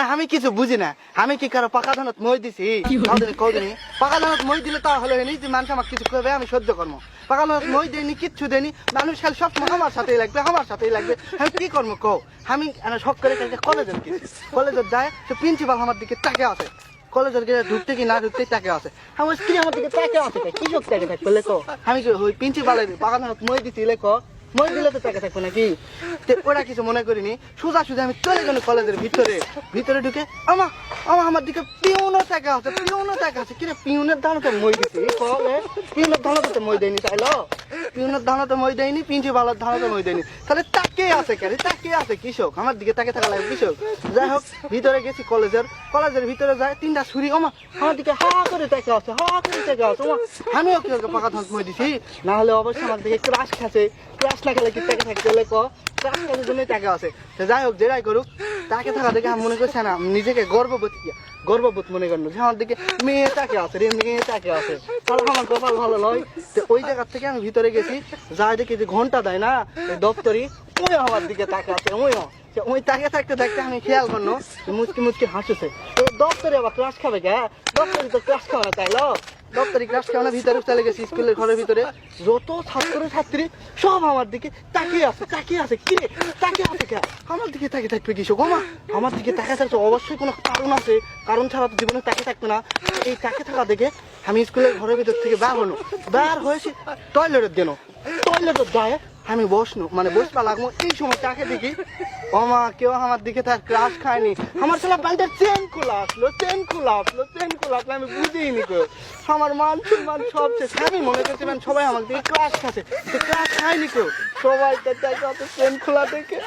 না আমি কিছু বুঝি না আমি কি কারো পাকা ধানত মই দিছি কদিনই পাকা ধানত মই দিলে তাহলে যে মানুষ আমাকে কিছু করবে আমি সহ্য করবো পাকা ধানত মই দেয়নি কিচ্ছু দেয়নি মানুষ খালি সবসময় আমার সাথেই লাগবে আমি কি করবো কও আমি শখ করে কালকে কলেজে গেছি কলেজে যায় তো প্রিন্সিপাল আমার দিকে তাকে আছে কলেজের গিয়ে ঢুকতে কি না ঢুকতে তাকে আছে আমার স্ত্রী আমার দিকে তাকে আছে কি সব তাকে থাকবে লেখো আমি ওই প্রিন্সিপালের পাকা ধানত মই দিছি লেখো মই দিলে তো টাকা থাকবো নাকি ওরা কিছু মনে করিনি সোজা আমি চলে গেল কলেজের ভিতরে ঢুকে আমার দিকে পিউনের টাকা আছে কিরে পিউনের ধানতে মই দিছি পিউনের ধানতে মই দেয়নি চাইলো পিউনের ধানতে মই দেয়নি প্রিন্সিপালের ধানতে মই দেয়নি তাহলে তাকে আছে কৃষক আমার দিকে তাকে থাকা লাগে কৃষক যাই হোক ভিতরে গেছি কলেজের ভিতরে যায় তিনটা ছুরি আমার দিকে হা করে টাকা আছে আমিও কি পাকা ধান মই দিছি না হলে অবশ্যই আমার দিকে ক্রাশ খাচ্ছে ক্লাস না খেলে কি টাকা থাকতে হলে ক্লাস খাওয়ার জন্যই টাকা আছে যাই হোক যেটাই করুক তাকে থাকা দেখে আমি মনে করছি না নিজেকে গর্ববোধ মনে করলো যে আমার দিকে মেয়ে তাকে আছে তাহলে আমার কপাল ভালো নয় তো ওই জায়গার থেকে আমি ভিতরে গেছি যাই দেখি যে ঘন্টা দেয় না দপ্তরি ওই আমার দিকে তাকে আছে ওই তাকে থাকতে আমি খেয়াল করলো মুচকি হাসছে দপ্তরে আবার ক্লাস খাবে কে দপ্তরি তো ক্লাস খাওয়া না চাইলো দপ্তরি ক্লাস খাওয়া ভিতরে চলে গেছি স্কুলের ঘরের ভিতরে যত ছাত্রী সব আমার দিকে তাকিয়ে আছে কিরে তাকিয়ে আছে কে আমার দিকে তাকিয়ে থাকবে কি শোকমা আমার দিকে তাকিয়ে থাকছে অবশ্যই কোনো কারণ আছে কারণ ছাড়া তো জীবনে তাকিয়ে থাকবে না এই তাকিয়ে থাকা দেখে আমি স্কুলের ঘরের ভিতর থেকে বার হয়েছি টয়লেটের যায় আমি বসবা লাগবো এই সময় তাকে দেখি কেউ আমার দিকে তার ক্লাস খায়নি আমার ছেলে প্যান্টের চেন খোলা আসলো আমি বুঝিনি কেউ আমার মান সব শেষ আমি মনে করছি সবাই আমার দিকে ক্লাস খাচ্ছে ক্লাস খায়নি কেউ সবাই চেন খোলা দেখে